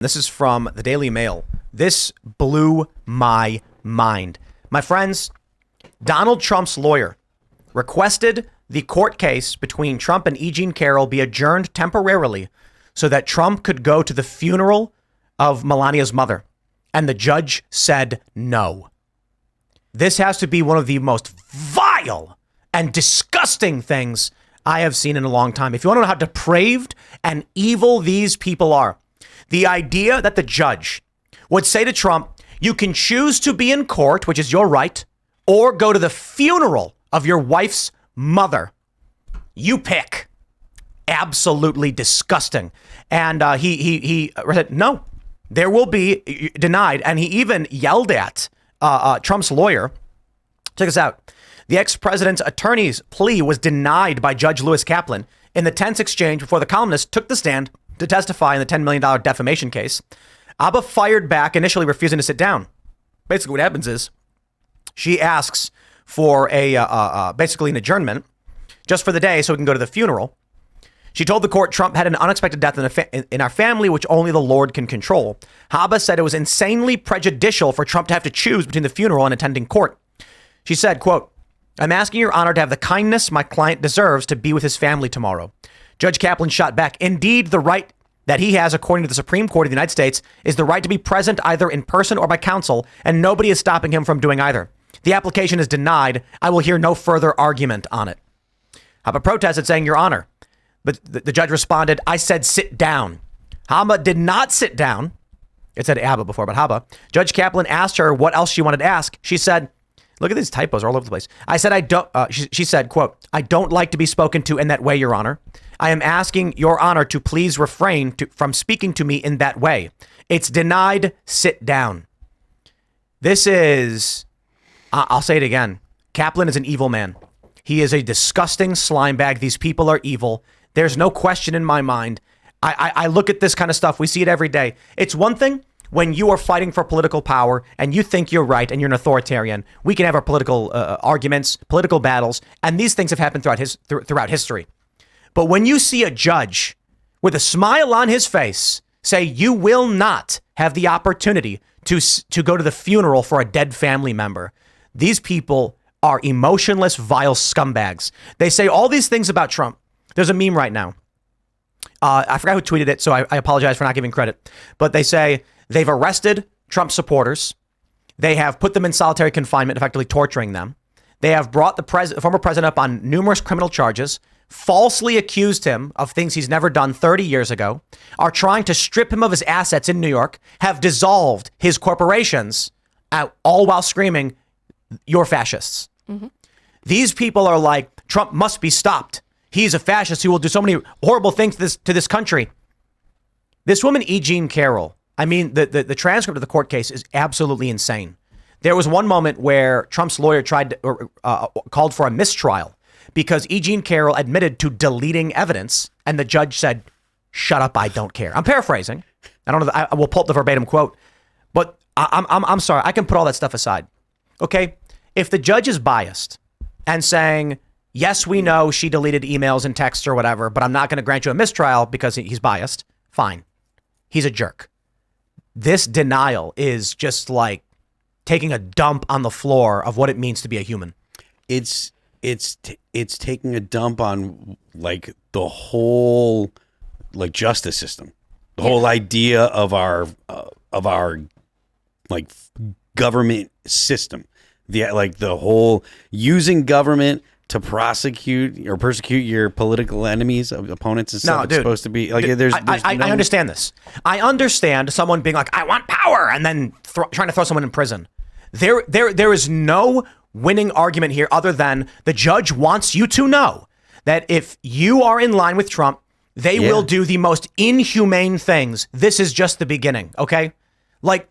This is from the Daily Mail. This blew my mind. My friends, Donald Trump's lawyer requested the court case between Trump and E. Jean Carroll be adjourned temporarily so that Trump could go to the funeral of Melania's mother. And the judge said no. This has to be one of the most vile and disgusting things I have seen in a long time. If you want to know how depraved and evil these people are, the idea that the judge would say to Trump, you can choose to be in court, which is your right, or go to the funeral of your wife's mother. You pick. Absolutely disgusting. And he said, no, there will be denied. And he even yelled at Trump's lawyer. Check this out. The ex-president's attorney's plea was denied by Judge Lewis Kaplan in the tense exchange before the columnist took the stand to testify in the $10 million defamation case. Abba fired back, initially refusing to sit down. Basically what happens is she asks for basically an adjournment just for the day so we can go to the funeral. She told the court Trump had an unexpected death in our family, which only the Lord can control. Haba said it was insanely prejudicial for Trump to have to choose between the funeral and attending court. She said, quote, I'm asking your honor to have the kindness my client deserves to be with his family tomorrow. Judge Kaplan shot back. Indeed, the right that he has, according to the Supreme Court of the United States, is the right to be present either in person or by counsel, and nobody is stopping him from doing either. The application is denied. I will hear no further argument on it. Haba protested, saying, Your Honor. But the judge responded, I said sit down. Haba did not sit down. It said Abba before, but Haba. Judge Kaplan asked her what else she wanted to ask. She said, look at these typos all over the place. I said, I don't, she said, quote, I don't like to be spoken to in that way, Your Honor. I am asking Your Honor to please refrain from speaking to me in that way. It's denied. Sit down. This is, I'll say it again. Kaplan is an evil man. He is a disgusting slime bag. These people are evil. There's no question in my mind. I look at this kind of stuff. We see it every day. It's one thing when you are fighting for political power and you think you're right and you're an authoritarian. We can have our political arguments, political battles, and these things have happened throughout history. But when you see a judge with a smile on his face say you will not have the opportunity to go to the funeral for a dead family member, these people are emotionless, vile scumbags. They say all these things about Trump. There's a meme right now. I forgot who tweeted it, so I apologize for not giving credit. But they say they've arrested Trump supporters. They have put them in solitary confinement, effectively torturing them. They have brought the former president up on numerous criminal charges, falsely accused him of things he's never done 30 years ago, are trying to strip him of his assets in New York, have dissolved his corporations, all while screaming, you're fascists. Mm-hmm. These people are like, Trump must be stopped. He's a fascist who will do so many horrible things to this country. This woman, E. Jean Carroll, I mean, the transcript of the court case is absolutely insane. There was one moment where Trump's lawyer called for a mistrial because E. Jean Carroll admitted to deleting evidence, and the judge said, shut up, I don't care. I'm paraphrasing. I don't know. I will pull up the verbatim quote, but I'm sorry. I can put all that stuff aside. Okay. If the judge is biased and saying, yes, we know she deleted emails and texts or whatever, but I'm not going to grant you a mistrial because he's biased. Fine. He's a jerk. This denial is just like taking a dump on the floor of what it means to be a human. It's taking a dump on like the whole like justice system, the whole idea of our like government system, the whole using government to prosecute or persecute your political enemies, opponents and stuff. No, it's dude, supposed to be like there's I understand this. I understand someone being like, I want power, and then trying to throw someone in prison. There is no winning argument here other than the judge wants you to know that if you are in line with Trump, they will do the most inhumane things. This is just the beginning. Okay. Like,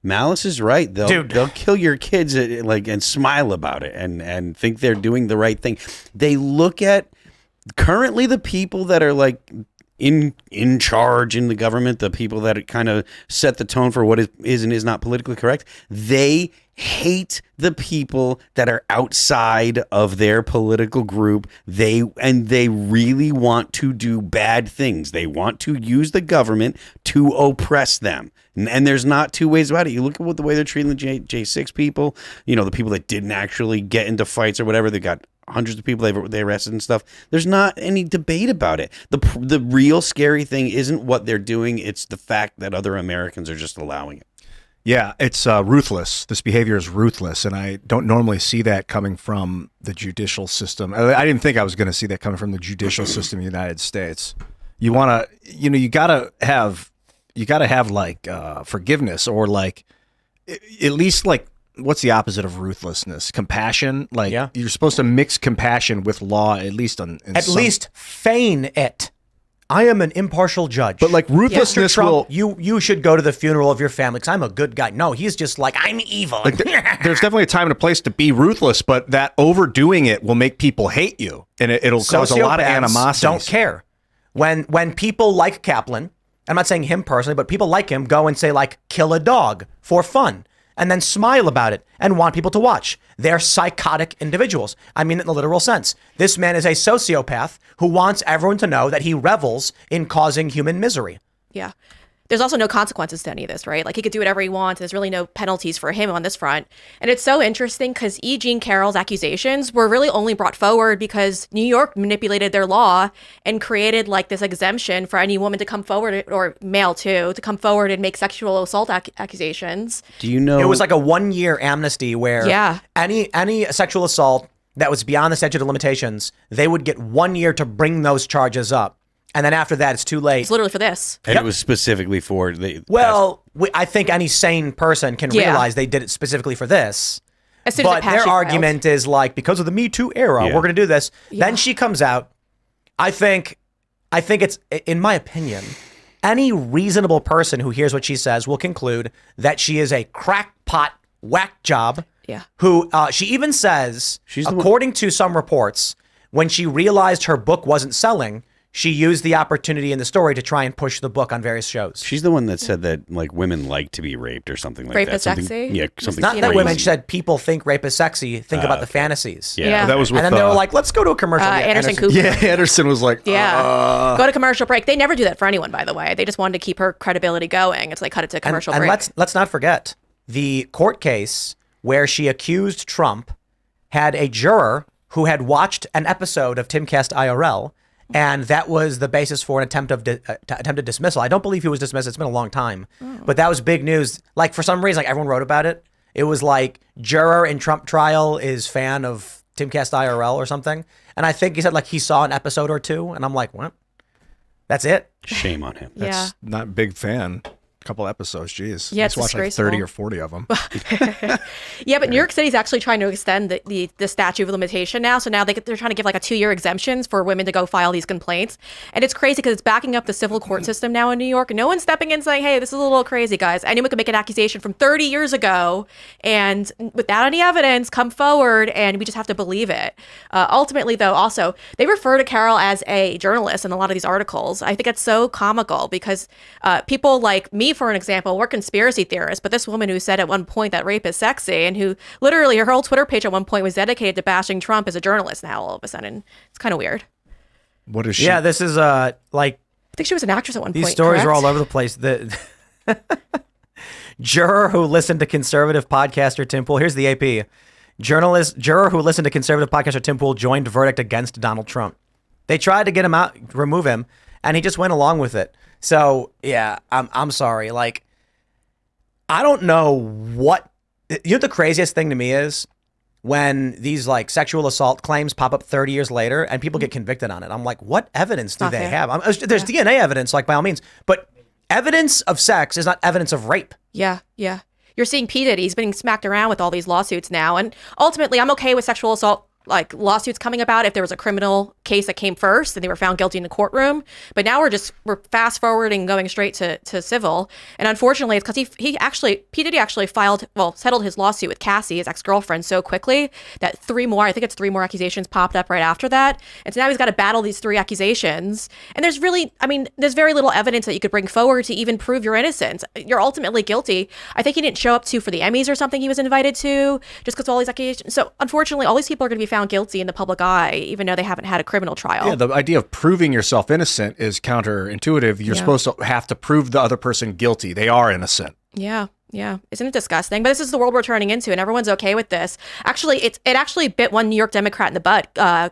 Malice is right. They'll kill your kids and smile about it and think they're doing the right thing. They look at currently the people that are like in charge in the government, the people that kind of set the tone for what is and is not politically correct. They hate the people that are outside of their political group. They really want to do bad things. They want to use the government to oppress them. And there's not two ways about it. You look at the way they're treating the J6 people, the people that didn't actually get into fights or whatever. They got hundreds of people they arrested and stuff. There's not any debate about it. The real scary thing isn't what they're doing. It's the fact that other Americans are just allowing it. Yeah, it's ruthless. This behavior is ruthless, and I don't normally see that coming from the judicial system. I didn't think I was going to see that coming from the judicial system in the United States. You want to, you got to have like forgiveness, or like at least like, what's the opposite of ruthlessness? Compassion. Like, you're supposed to mix compassion with law, at least least feign it. I am an impartial judge. But like ruthlessness Trump, you should go to the funeral of your family because I'm a good guy. No, he's just like, I'm evil. Like there's definitely a time and a place to be ruthless, but that overdoing it will make people hate you, and it'll cause a lot of animosity. Don't care. When people like Kaplan, I'm not saying him personally, but people like him go and say like, kill a dog for fun, and then smile about it and want people to watch. They're psychotic individuals. I mean it in the literal sense. This man is a sociopath who wants everyone to know that he revels in causing human misery. Yeah. There's also no consequences to any of this, right? Like, he could do whatever he wants. There's really no penalties for him on this front. And it's so interesting because E. Jean Carroll's accusations were really only brought forward because New York manipulated their law and created like this exemption for any woman to come forward, or male too, to come forward and make sexual assault accusations. Do you know? It was like a 1-year amnesty where any sexual assault that was beyond the statute of limitations, they would get 1 year to bring those charges up. And then after that, it's too late. It's literally for this. And it was specifically for the... I think any sane person can realize they did it specifically for this. As soon as their argument is like, because of the Me Too era, we're going to do this. Yeah. Then she comes out. I think it's, in my opinion, any reasonable person who hears what she says will conclude that she is a crackpot whack job. Yeah. Who she even says, according to some reports, when she realized her book wasn't selling, she used the opportunity in the story to try and push the book on various shows. She's the one that said that like women like to be raped or something like rape that. Is sexy? Yeah, something. Not that women. She said people think rape is sexy. Think about the fantasies. Yeah. That was with, and then they were like, "Let's go to a commercial." Anderson Cooper. Yeah, Anderson was like, go to commercial break. They never do that for anyone, by the way. They just wanted to keep her credibility going. It's like cut it to commercial break. And let's not forget the court case where she accused Trump had a juror who had watched an episode of Timcast IRL. And that was the basis for an attempted dismissal. I don't believe he was dismissed. It's been a long time. But that was big news. Like, for some reason, like everyone wrote about it. It was like, juror in Trump trial is fan of Timcast IRL or something. And I think he said like he saw an episode or two. And I'm like, what? That's it? Shame on him. That's not a big fan. Couple episodes, geez. Yeah, let's watch like 30 or 40 of them. Yeah, but New York City's actually trying to extend the statute of limitation now. So now they're trying to give like a 2-year exemptions for women to go file these complaints. And it's crazy because it's backing up the civil court system now in New York. No one's stepping in saying, hey, this is a little crazy, guys. Anyone can make an accusation from 30 years ago and without any evidence come forward, and we just have to believe it. Ultimately, though, also, they refer to Carol as a journalist in a lot of these articles. I think it's so comical because people like me, for an example, we're conspiracy theorists, but this woman who said at one point that rape is sexy, and who literally her whole Twitter page at one point was dedicated to bashing Trump as a journalist, now all of a sudden it's kind of weird. What is she? Yeah, this is like, I think she was an actress at one point. These stories correct? are all over the place. The juror who listened to conservative podcaster Tim Pool. Here's the AP. Juror who listened to conservative podcaster Tim Pool joined verdict against Donald Trump. They tried to get him out, remove him, and he just went along with it. So yeah, I'm sorry. Like, I don't know what, you know, the craziest thing to me is when these like sexual assault claims pop up 30 years later and people get convicted on it. I'm like, what evidence do they have? There's DNA evidence, like by all means, but evidence of sex is not evidence of rape. Yeah. You're seeing P. Diddy. He's being smacked around with all these lawsuits now. And ultimately, I'm okay with sexual assault like lawsuits coming about if there was a criminal case that came first and they were found guilty in the courtroom. But now we're fast forwarding, going straight to civil. And unfortunately, it's because P. Diddy actually settled his lawsuit with Cassie, his ex-girlfriend, so quickly that three more accusations popped up right after that. And so now he's got to battle these 3 accusations. And there's very little evidence that you could bring forward to even prove your innocence. You're ultimately guilty. I think he didn't show up for the Emmys or something he was invited to just because of all these accusations. So unfortunately, all these people are going to be found guilty in the public eye, even though they haven't had a criminal trial. Yeah, the idea of proving yourself innocent is counterintuitive. You're supposed to have to prove the other person guilty. They are innocent. Yeah. Isn't it disgusting? But this is the world we're turning into, and everyone's okay with this. Actually, it actually bit one New York Democrat in the butt. Andrew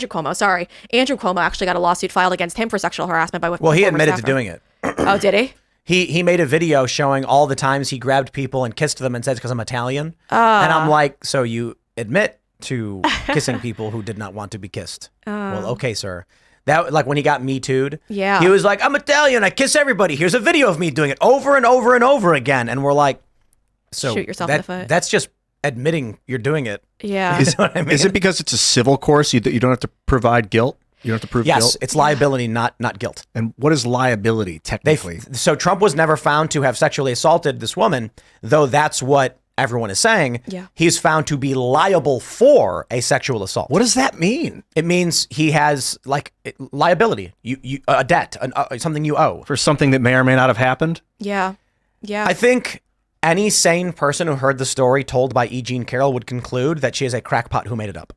Cuomo actually got a lawsuit filed against him for sexual harassment by Well, he admitted to doing it. Oh, did he? He made a video showing all the times he grabbed people and kissed them and said, because I'm Italian. And I'm like, so you admit to kissing people who did not want to be kissed. Well, okay, sir. That, like, when he got Me Too'd, yeah, he was like, I'm Italian, I kiss everybody. Here's a video of me doing it over and over and over again. And we're like, so shoot yourself in the foot. That's just admitting you're doing it. Yeah. You know what I mean? Is it because it's a civil course? You don't have to provide guilt? You don't have to prove guilt? Yes, it's liability, not guilt. And what is liability, technically? So Trump was never found to have sexually assaulted this woman, though that's what everyone is saying. Yeah. He's found to be liable for a sexual assault. What does that mean? It means he has, like, liability, a debt, something you owe. For something that may or may not have happened? Yeah. I think any sane person who heard the story told by E. Jean Carroll would conclude that she is a crackpot who made it up.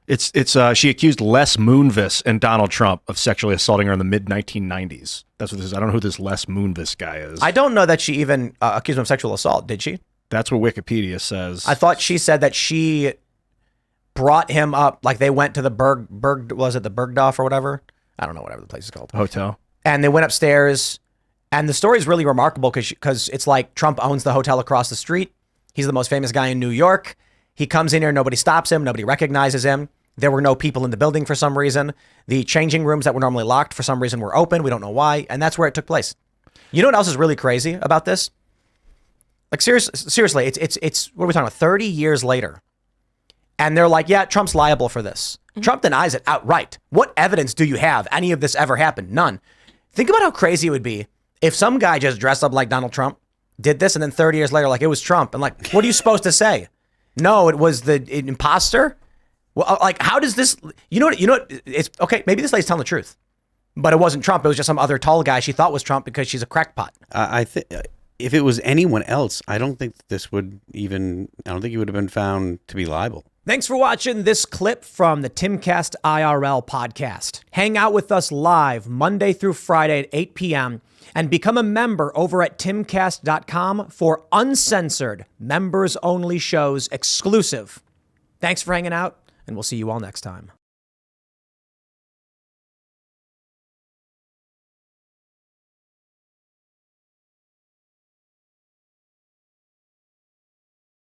She accused Les Moonves and Donald Trump of sexually assaulting her in the mid-1990s. That's what this is. I don't know who this Les Moonves guy is. I don't know that she even accused him of sexual assault, did she? That's what Wikipedia says. I thought she said that she brought him up, like they went to the was it the Bergdorf or whatever? I don't know, whatever the place is called. Hotel. And they went upstairs, and the story is really remarkable because it's like Trump owns the hotel across the street. He's the most famous guy in New York. He comes in here, nobody stops him, nobody recognizes him. There were no people in the building for some reason. The changing rooms that were normally locked for some reason were open. We don't know why. And that's where it took place. You know what else is really crazy about this? Like, seriously, it's what are we talking about? 30 years later. And they're like, yeah, Trump's liable for this. Mm-hmm. Trump denies it outright. What evidence do you have any of this ever happened? None. Think about how crazy it would be if some guy just dressed up like Donald Trump did this and then 30 years later, like, it was Trump. And like, what are you supposed to say? No, it was the imposter. Well, like, how does this, you know what, it's okay. Maybe this lady's telling the truth, but it wasn't Trump. It was just some other tall guy she thought was Trump because she's a crackpot. I think if it was anyone else, I don't think he would have been found to be liable. Thanks for watching this clip from the Timcast IRL podcast. Hang out with us live Monday through Friday at 8 p.m. and become a member over at timcast.com for uncensored, members-only shows exclusive. Thanks for hanging out, and we'll see you all next time.